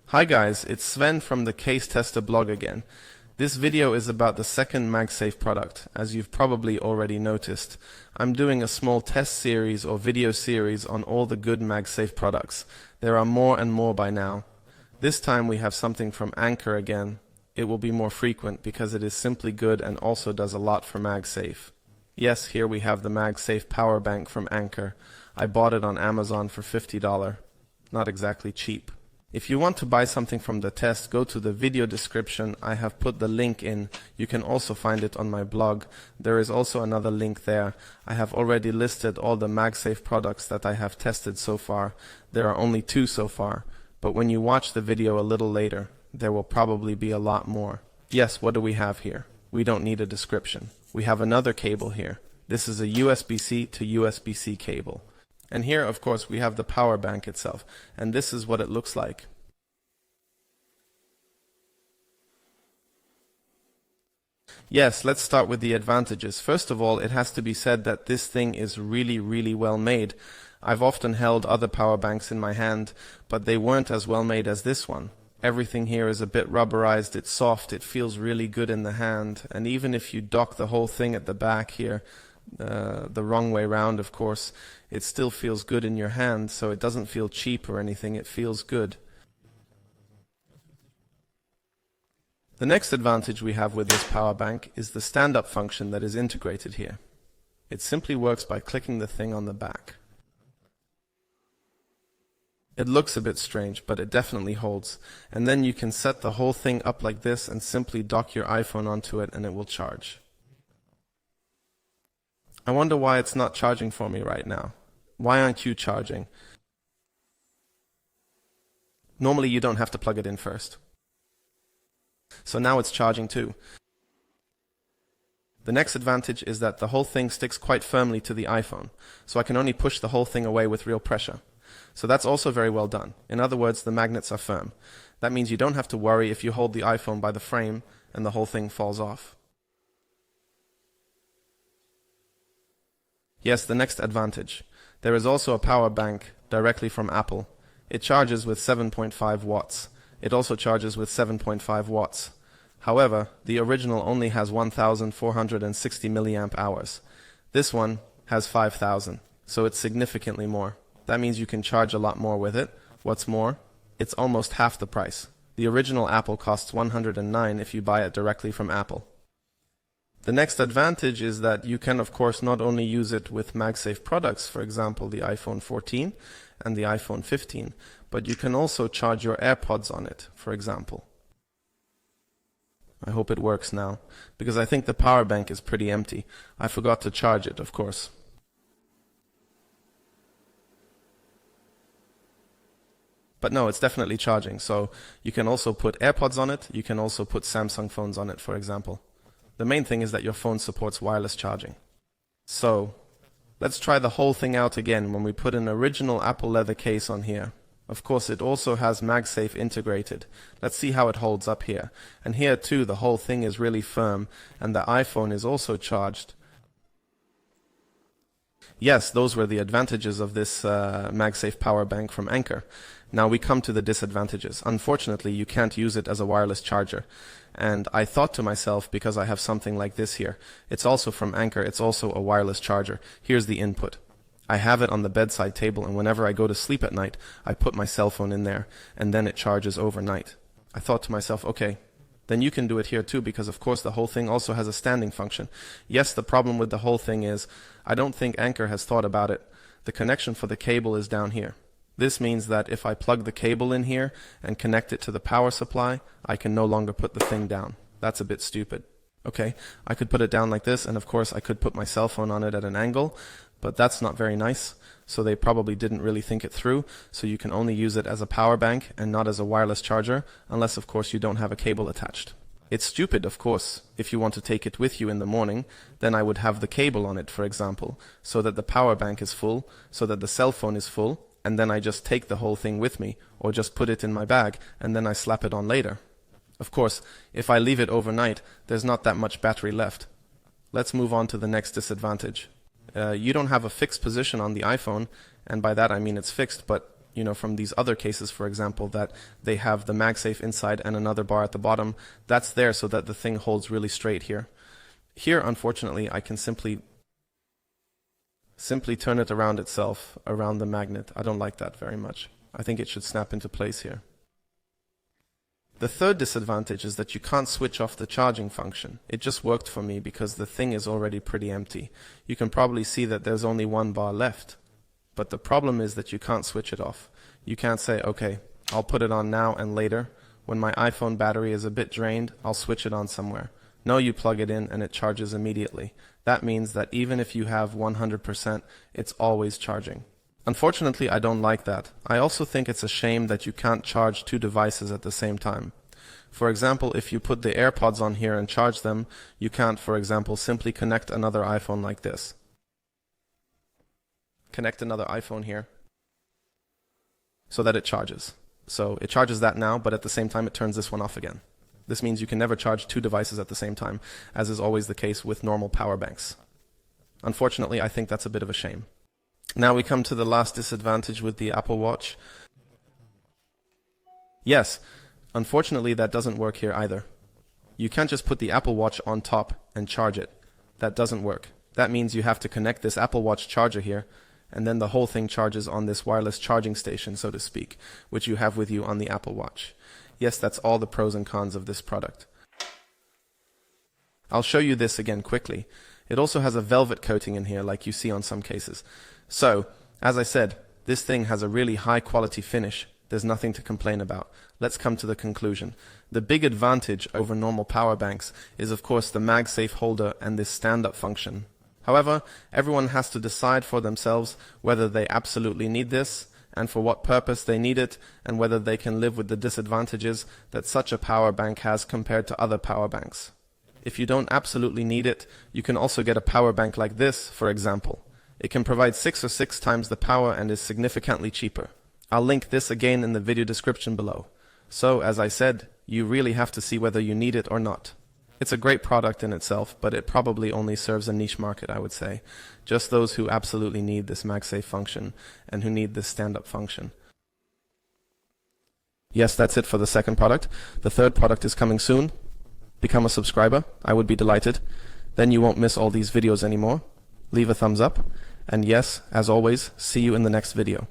Hi guys, it's Sven from the Case Tester blog again. This video is about the second MagSafe product. As you've probably already noticed, I'm doing a small test series or video series on all the good MagSafe products. There are more and more by now. This time we have something from Anker again. It will be more frequent because it is simply good and also does a lot for MagSafe. Yes, here we have the MagSafe Powerbank from Anker. I bought it on Amazon for $50. Not exactly cheap. If you want to buy something from the test, go to the video description. I have put the link in. You can also find it on my blog. There is also another link there. I have already listed all the MagSafe products that I have tested so far. There are only 2 so far, but when you watch the video a little later, there will probably be a lot more. Yes, what do we have here? We don't need a description. We have another cable here. This is a USB-C to USB-C cable. And here, of course, we have the power bank itself, and this is what it looks like. Yes, let's start with the advantages. First of all, it has to be said that this thing is really well made. I've often held other power banks in my hand, but they weren't as well made as this one. Everything here is a bit rubberized, it's soft, it feels really good in the hand, and even if you dock the whole thing at the back here, the wrong way round, of course, it still feels good in your hand, so it doesn't feel cheap or anything, it feels good. The next advantage we have with this power bank is the stand-up function that is integrated here. It simply works by clicking the thing on the back. It looks a bit strange, but it definitely holds, and then you can set the whole thing up like this and simply dock your iPhone onto it and it will charge. I wonder why it's not charging for me right now. Why aren't you charging? Normally you don't have to plug it in first. So now it's charging too. The next advantage is that the whole thing sticks quite firmly to the iPhone, so I can only push the whole thing away with real pressure. So that's also very well done. In other words, the magnets are firm. That means you don't have to worry if you hold the iPhone by the frame and the whole thing falls off. Yes, the next advantage. There is also a power bank directly from Apple. It charges with 7.5 watts. It also charges with 7.5 watts. However, the original only has 1,460 milliamp hours. This one has 5,000, so it's significantly more. That means you can charge a lot more with it. What's more, it's almost half the price. The original Apple costs $109 if you buy it directly from Apple. The next advantage is that you can, of course, not only use it with MagSafe products, for example, the iPhone 14 and the iPhone 15, but you can also charge your AirPods on it, for example. I hope it works now, because I think the power bank is pretty empty. I forgot to charge it, of course. But no, it's definitely charging, so you can also put AirPods on it, you can also put Samsung phones on it, for example. The main thing is that your phone supports wireless charging. So, let's try the whole thing out again when we put an original Apple leather case on here. Of course, it also has MagSafe integrated. Let's see how it holds up here. And here too, the whole thing is really firm, and the iPhone is also charged. Yes, those were the advantages of this MagSafe power bank from Anker. Now we come to the disadvantages. Unfortunately, you can't use it as a wireless charger. And I thought to myself, because I have something like this here, it's also from Anker, it's also a wireless charger. Here's the input. I have it on the bedside table, and whenever I go to sleep at night, I put my cell phone in there, and then it charges overnight. I thought to myself, okay, then you can do it here too, because of course the whole thing also has a standing function. Yes, the problem with the whole thing is, I don't think Anker has thought about it. The connection for the cable is down here. This means that if I plug the cable in here and connect it to the power supply, I can no longer put the thing down. That's a bit stupid. Okay, I could put it down like this, and of course I could put my cell phone on it at an angle, but that's not very nice, so they probably didn't really think it through, so you can only use it as a power bank and not as a wireless charger, unless of course you don't have a cable attached. It's stupid, of course. If you want to take it with you in the morning, then I would have the cable on it, for example, so that the power bank is full, so that the cell phone is full, and then I just take the whole thing with me, or just put it in my bag, and then I slap it on later. Of course, if I leave it overnight, there's not that much battery left. Let's move on to the next disadvantage. You don't have a fixed position on the iPhone, and by that I mean it's fixed, but from these other cases, for example, that they have the MagSafe inside and another bar at the bottom. That's there so that the thing holds really straight here. Here, unfortunately, I can simply turn it around itself, around the magnet. I don't like that very much. I think it should snap into place here. The third disadvantage is that you can't switch off the charging function. It just worked for me because the thing is already pretty empty. You can probably see that there's only one bar left. But the problem is that you can't switch it off. You can't say, okay, I'll put it on now and later. When my iPhone battery is a bit drained, I'll switch it on somewhere. No, you plug it in and it charges immediately. That means that even if you have 100%, it's always charging. Unfortunately, I don't like that. I also think it's a shame that you can't charge two devices at the same time. For example, if you put the AirPods on here and charge them, you can't, for example, simply connect another iPhone like this. Connect another iPhone here so that it charges. So it charges that now, but at the same time it turns this one off again. This means you can never charge two devices at the same time, as is always the case with normal power banks. Unfortunately, I think that's a bit of a shame. Now we come to the last disadvantage with the Apple Watch. Yes, unfortunately that doesn't work here either. You can't just put the Apple Watch on top and charge it. That doesn't work. That means you have to connect this Apple Watch charger here, and then the whole thing charges on this wireless charging station, so to speak, which you have with you on the Apple Watch. Yes, that's all the pros and cons of this product. I'll show you this again quickly. It also has a velvet coating in here like you see on some cases. So, as I said, this thing has a really high quality finish. There's nothing to complain about. Let's come to the conclusion. The big advantage over normal power banks is of course the MagSafe holder and this stand-up function. However, everyone has to decide for themselves whether they absolutely need this and for what purpose they need it, and whether they can live with the disadvantages that such a power bank has compared to other power banks. If you don't absolutely need it, you can also get a power bank like this, for example. It can provide 6 times the power and is significantly cheaper. I'll link this again in the video description below. So, as I said, you really have to see whether you need it or not. It's a great product in itself, but it probably only serves a niche market, I would say. Just those who absolutely need this MagSafe function and who need this stand-up function. Yes, that's it for the second product. The third product is coming soon. Become a subscriber. I would be delighted. Then you won't miss all these videos anymore. Leave a thumbs up. And yes, as always, see you in the next video.